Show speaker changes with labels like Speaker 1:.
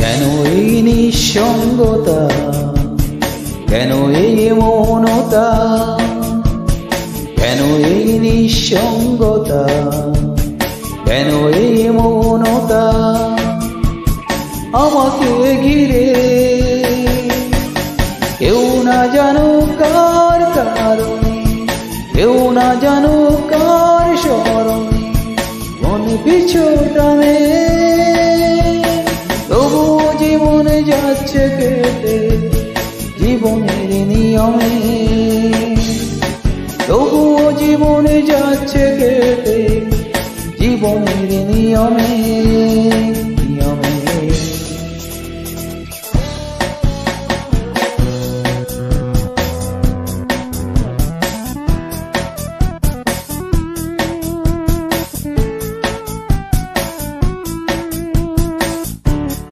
Speaker 1: কেন এই নিঃসঙ্গতা, কেন এই মৌনতা, কেন এই নিঃসঙ্গতা, কেন এই মৌনতা আমাকে ঘিরে। কেউ না জানো কার কারণে, কেউ না জানো কার স্মরণে মন পিছু টানে, তবুও জীবন যাচ্ছে কেটে জীবনের নিয়মে, তবুও জীবন যাচ্ছে কেটে জীবনের নিয়মে।